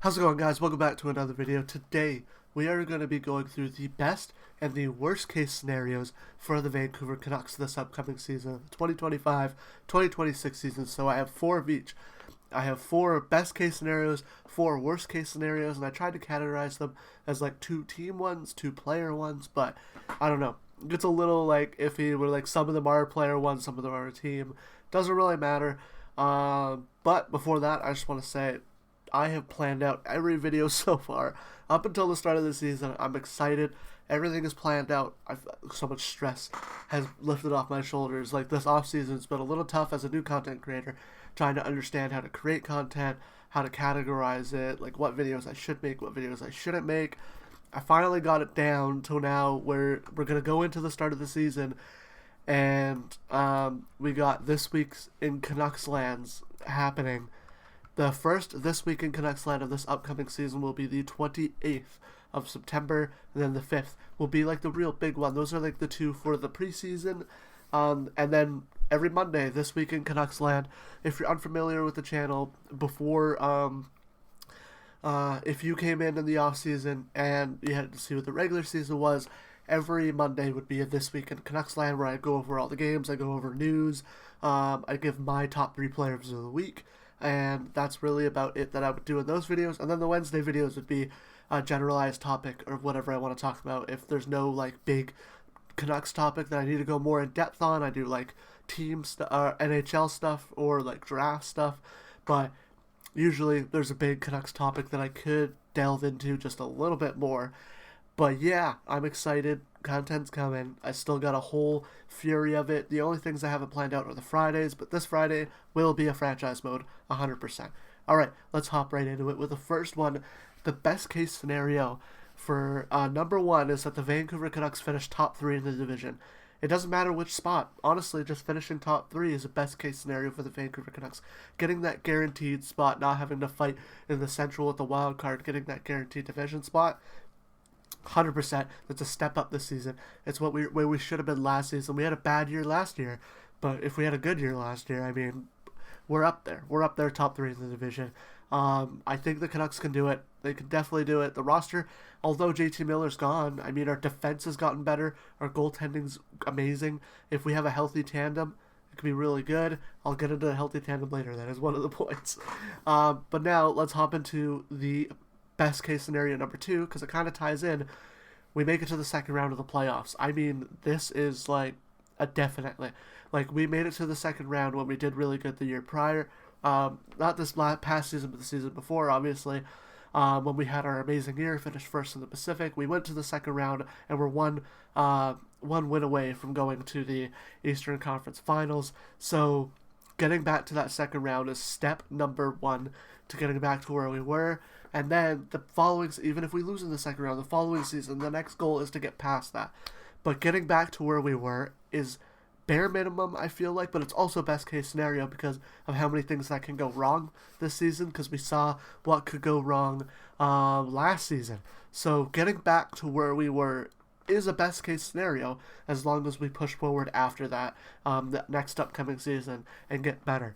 How's it going, guys? Welcome back to another video. Today we are going to be going through the best and the worst case scenarios for the Vancouver Canucks this upcoming season, the 2025-2026 season. So I have four of each. I have four best case scenarios, four worst case scenarios, and I tried to categorize them as like two team ones, two player ones, but I don't know. It gets a little like iffy where like some of them are player ones, some of them are a team. Doesn't really matter. But before that, I just want to say I have planned out every video so far up until the start of the season. I'm excited. Everything is planned out. So much stress has lifted off my shoulders. Like this off season, it's been a little tough as a new content creator, trying to understand how to create content, how to categorize it, like what videos I should make, what videos I shouldn't make. I finally got it down to now where we're gonna go into the start of the season, and we got this week's in CanucksLand happening. The first This Week in CanucksLand of this upcoming season will be the 28th of September, and then the 5th will be like the real big one. Those are like the two for the preseason. And then every Monday, This Week in CanucksLand. If you're unfamiliar with the channel, before, if you came in the off season and you had to see what the regular season was, every Monday would be a This Week in CanucksLand where I go over all the games, I go over news, I give my top 3 players of the week. And that's really about it that I would do in those videos. And then the Wednesday videos would be a generalized topic or whatever I want to talk about. If there's no like big Canucks topic that I need to go more in depth on, I do like NHL stuff or like draft stuff. But usually there's a big Canucks topic that I could delve into just a little bit more. But yeah, I'm excited. Content's coming. I still got a whole fury of it. The only things I haven't planned out are the Fridays, but this Friday will be a franchise mode, 100%. Alright, let's hop right into it with the first one. The best case scenario for number one is that the Vancouver Canucks finish top 3 in the division. It doesn't matter which spot. Honestly, just finishing top 3 is the best case scenario for the Vancouver Canucks. Getting that guaranteed spot, not having to fight in the Central with the wild card, getting that guaranteed division spot, 100%. That's a step up this season. It's where we should have been last season. We had a bad year last year, but if we had a good year last year, I mean, we're up there. We're up there, top 3 in the division. I think the Canucks can do it. They can definitely do it. The roster, although JT Miller's gone, I mean, our defense has gotten better. Our goaltending's amazing. If we have a healthy tandem, it could be really good. I'll get into a healthy tandem later. That is one of the points. But now let's hop into the best case scenario number 2, because it kind of ties in. We make it to the second round of the playoffs. I mean, this is like a definitely. Like, we made it to the second round when we did really good the year prior. Not this past season, but the season before, obviously. When we had our amazing year, finished first in the Pacific, we went to the second round and we're one win away from going to the Eastern Conference Finals. So getting back to that second round is step number 1 to getting back to where we were. And then the following, even if we lose in the second round, the following season, the next goal is to get past that. But getting back to where we were is bare minimum, I feel like, but it's also best case scenario because of how many things that can go wrong this season, because we saw what could go wrong last season. So getting back to where we were is a best case scenario as long as we push forward after that, the next upcoming season, and get better.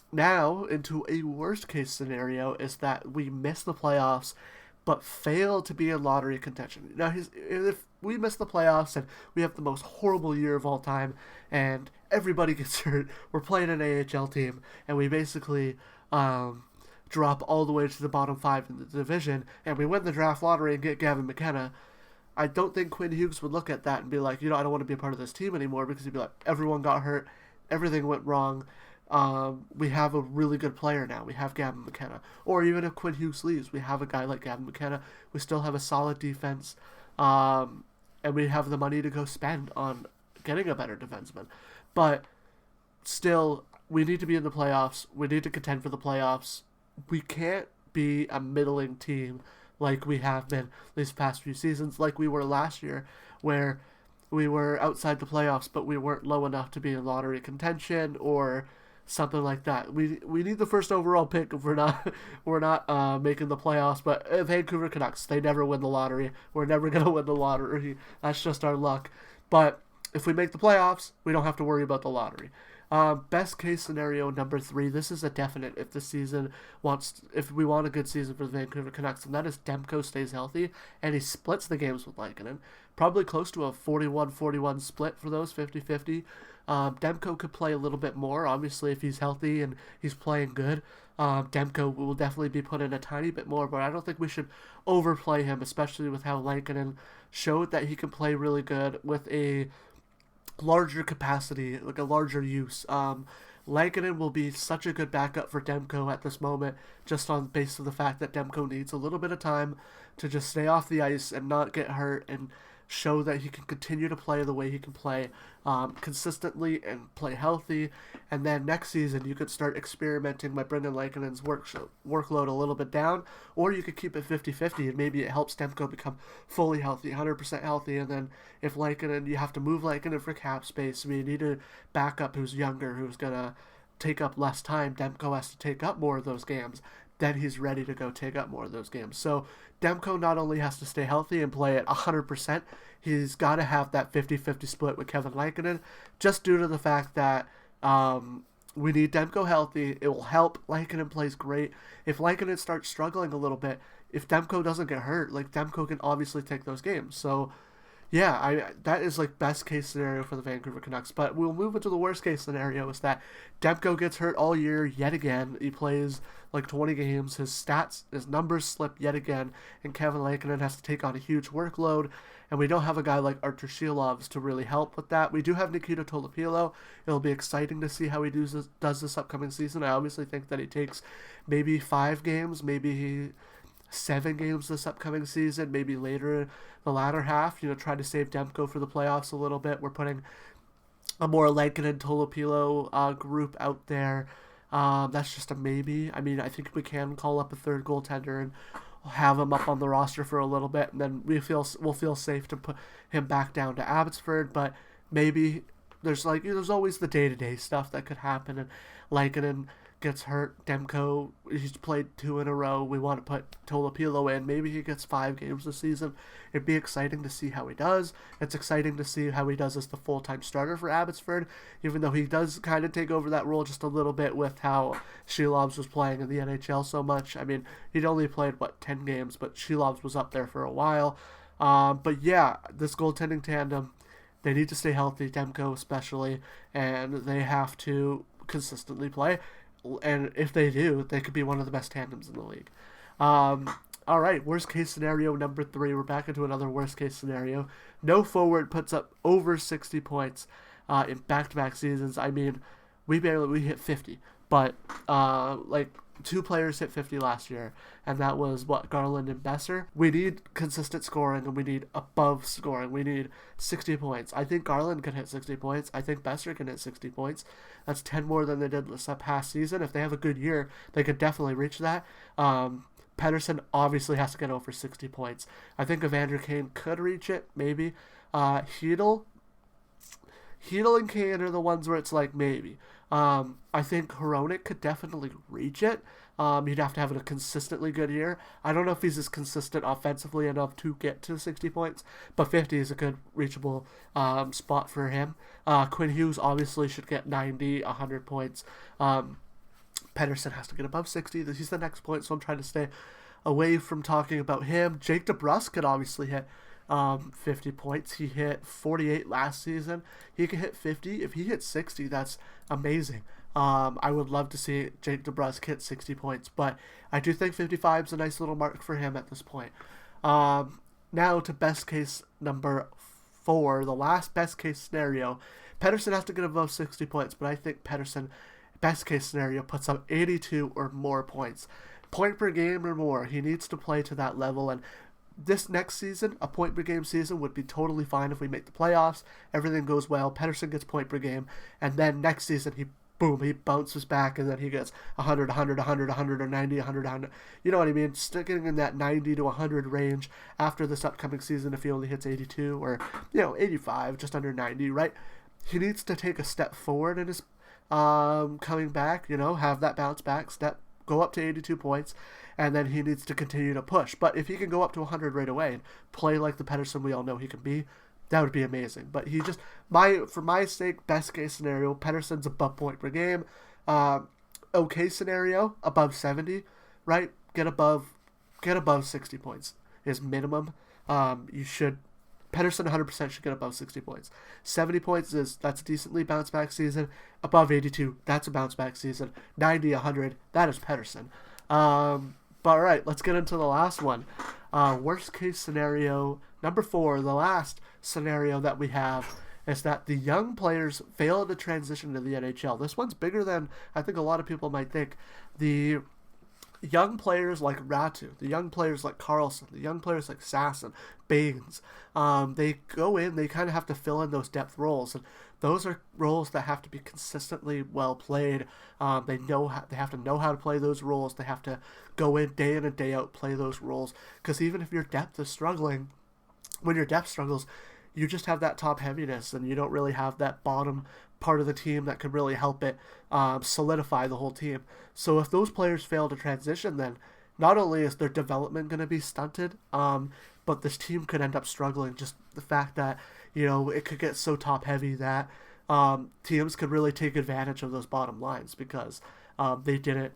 Now, into a worst case scenario is that we miss the playoffs but fail to be in lottery contention. Now, if we miss the playoffs and we have the most horrible year of all time and everybody gets hurt, we're playing an AHL team, and we basically drop all the way to the bottom 5 in the division, and we win the draft lottery and get Gavin McKenna, I don't think Quinn Hughes would look at that and be like, I don't want to be a part of this team anymore, because he'd be like, everyone got hurt, everything went wrong. We have a really good player now. We have Gavin McKenna. Or even if Quinn Hughes leaves, we have a guy like Gavin McKenna. We still have a solid defense. And we have the money to go spend on getting a better defenseman. But still, we need to be in the playoffs. We need to contend for the playoffs. We can't be a middling team like we have been these past few seasons, like we were last year, where we were outside the playoffs, but we weren't low enough to be in lottery contention or something like that. We need the first overall pick if we're not making the playoffs. But Vancouver Canucks, they never win the lottery. We're never gonna win the lottery. That's just our luck. But if we make the playoffs, we don't have to worry about the lottery. Best case scenario number 3. This is a definite if we want a good season for the Vancouver Canucks, and that is Demko stays healthy and he splits the games with Lankinen. Probably close to a 41-41 split for those 50-50. Demko could play a little bit more, obviously, if he's healthy and he's playing good. Demko will definitely be put in a tiny bit more, but I don't think we should overplay him, especially with how Lankinen showed that he can play really good with a larger capacity, like a larger use. Lankinen will be such a good backup for Demko at this moment, just on base of the fact that Demko needs a little bit of time to just stay off the ice and not get hurt and show that he can continue to play the way he can play consistently and play healthy. And then next season, you could start experimenting by bringing Lankinen's workload a little bit down, or you could keep it 50-50 and maybe it helps Demko become fully healthy, 100% healthy. And then if Lankinen, you have to move Lankinen for cap space, we need a backup who's younger, who's going to take up less time. Demko has to take up more of those games. Then he's ready to go take up more of those games. So Demko not only has to stay healthy and play at 100%, he's got to have that 50-50 split with Kevin Lankinen, just due to the fact that we need Demko healthy. It will help. Lankinen plays great. If Lankinen starts struggling a little bit, if Demko doesn't get hurt, like Demko can obviously take those games. So yeah, that is like best case scenario for the Vancouver Canucks. But we'll move into the worst case scenario is that Demko gets hurt all year yet again. He plays like 20 games. His numbers slip yet again, and Kevin Lankinen has to take on a huge workload. And we don't have a guy like Artur Shilovs to really help with that. We do have Nikita Tolopilo. It'll be exciting to see how he does this upcoming season. I obviously think that he takes maybe 5 games, maybe 7 games this upcoming season, maybe later in the latter half, try to save Demko for the playoffs a little bit. We're putting a more Lankinen Tolopilo group out there. That's just a maybe. I mean, I think we can call up a third goaltender and have him up on the roster for a little bit, and then we'll feel safe to put him back down to Abbotsford. But maybe there's always the day-to-day stuff that could happen, and Lankinen gets hurt. Demko, he's played 2 in a row. We want to put Tolopilo in. Maybe he gets 5 games this season. It'd be exciting to see how he does. It's exciting to see how he does as the full-time starter for Abbotsford, even though he does kind of take over that role just a little bit with how Shilovs was playing in the NHL so much. I mean, he'd only played, 10 games, but Shilovs was up there for a while. But yeah, this goaltending tandem, they need to stay healthy, Demko especially, and they have to consistently play. And if they do, they could be one of the best tandems in the league. All right, worst case scenario number 3. We're back into another worst case scenario. No forward puts up over 60 points in back-to-back seasons. I mean, we hit 50, but 2 players hit 50 last year, and that was Garland and Besser. We need consistent scoring, and we need above scoring. We need 60 points. I think Garland can hit 60 points. I think Besser can hit 60 points. That's 10 more than they did this past season. If they have a good year, they could definitely reach that. Pettersson obviously has to get over 60 points. I think Evander Kane could reach it, maybe. Hedl and Kane are the ones where it's like maybe. I think Hronek could definitely reach it. He'd have to have a consistently good year. I don't know if he's as consistent offensively enough to get to 60 points, but 50 is a good reachable spot for him. Quinn Hughes obviously should get 90, 100 points. Pettersson has to get above 60. He's the next point, so I'm trying to stay away from talking about him. Jake DeBrusk could obviously hit 50 points. He hit 48 last season. He could hit 50. If he hits 60, that's amazing. I would love to see Jake DeBrusk hit 60 points, but I do think 55 is a nice little mark for him at this point. Now to best case number 4, the last best case scenario. Pettersson has to get above 60 points, but I think Pettersson, best case scenario, puts up 82 or more points. Point per game or more. He needs to play to that level, and this next season, a point per game season, would be totally fine if we make the playoffs. Everything goes well. Pettersson gets point per game, and then next season he bounces back, and then he gets 100, 100, 100, 100, or 90, 100, 100. You know what I mean? Sticking in that 90 to 100 range after this upcoming season if he only hits 82 or, 85, just under 90, right? He needs to take a step forward in his coming back, have that bounce back step, go up to 82 points, and then he needs to continue to push. But if he can go up to 100 right away and play like the Pettersson we all know he can be, That would be amazing. But for my sake, best case scenario, Pettersson's above point per game. Uh, okay scenario, above 70, right? Get above 60 points is minimum. You should Pettersson 100% should get above 60 points. 70 points that's a decently bounce back season. Above 82, that's a bounce back season. 90, 100, that is Pettersson. But all right, let's get into the last one. Worst case scenario number 4, the last scenario that we have is that the young players fail to transition to the NHL. This one's bigger than I think a lot of people might think. The young players like Ratu, the young players like Carlson, the young players like Sasson, Baines, they go in, they kind of have to fill in those depth roles, and those are roles that have to be consistently well played. They have to know how to play those roles. They have to go in and day out, play those roles. Because even if your depth is struggling, when your depth struggles, you just have that top heaviness, and you don't really have that bottom part of the team that can really help it solidify the whole team. So if those players fail to transition, then not only is their development going to be stunted, but this team could end up struggling. Just the fact that, it could get so top heavy that teams could really take advantage of those bottom lines because they didn't,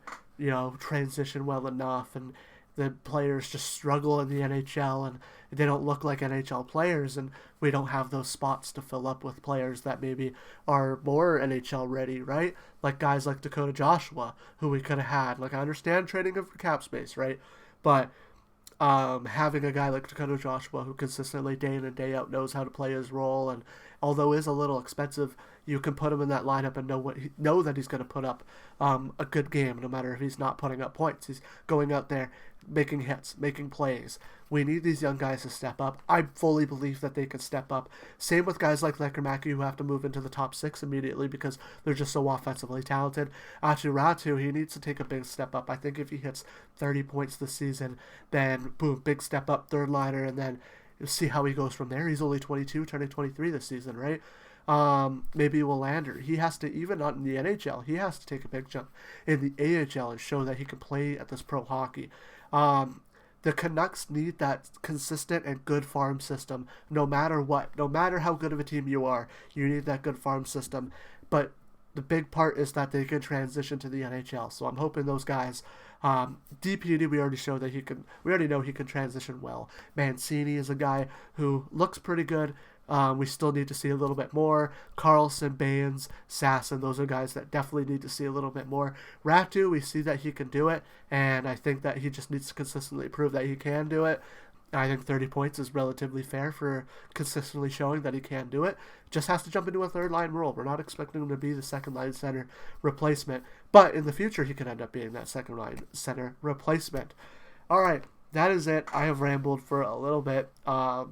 transition well enough, and the players just struggle in the NHL, and they don't look like NHL players, and we don't have those spots to fill up with players that maybe are more NHL ready, right? Like guys like Dakota Joshua, who we could have had. Like, I understand trading him for cap space, right? But having a guy like Dakota Joshua who consistently day in and day out knows how to play his role, and although is a little expensive, you can put him in that lineup and know that he's going to put up a good game, no matter if he's not putting up points. He's going out there making hits, making plays. We need these young guys to step up. I fully believe that they can step up. Same with guys like Lekkerimäki, who have to move into the top 6 immediately because they're just so offensively talented. Aatu Ratu, he needs to take a big step up. I think if he hits 30 points this season, then boom, big step up, third liner, and then see how he goes from there. He's only 22, turning 23 this season, right? Maybe Willander. He has to, even not in the NHL, he has to take a big jump in the AHL and show that he can play at this pro hockey. The Canucks need that consistent and good farm system no matter what. No matter how good of a team you are, you need that good farm system. But the big part is that they can transition to the NHL. So I'm hoping those guys, DPD, we already know he can transition well. Mancini is a guy who looks pretty good. We still need to see a little bit more. Carlson, Baines, Sasson, those are guys that definitely need to see a little bit more. Ratu, we see that he can do it, and I think that he just needs to consistently prove that he can do it. I think 30 points is relatively fair for consistently showing that he can do it. Just has to jump into a third-line role. We're not expecting him to be the second-line center replacement, but in the future he could end up being that second-line center replacement. All right. That is it. I have rambled for a little bit. I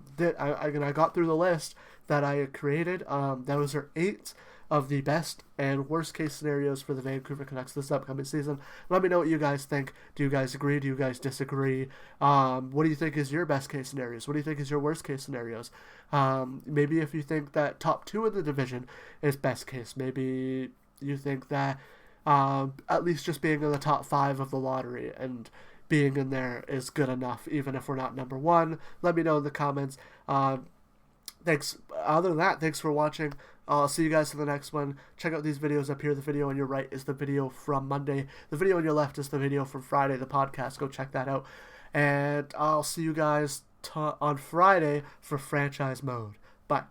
got through the list that I had created. Those are 8 of the best and worst case scenarios for the Vancouver Canucks this upcoming season. Let me know what you guys think. Do you guys agree? Do you guys disagree? What do you think is your best case scenarios? What do you think is your worst case scenarios? Maybe if you think that top 2 in the division is best case, maybe you think that at least just being in the top 5 of the lottery and being in there is good enough, even if we're not number 1. Let me know in the comments. Thanks. Other than that, thanks for watching. I'll see you guys in the next one. Check out these videos up here. The video on your right is the video from Monday. The video on your left is the video from Friday, the podcast. Go check that out. And I'll see you guys on Friday for franchise mode. Bye.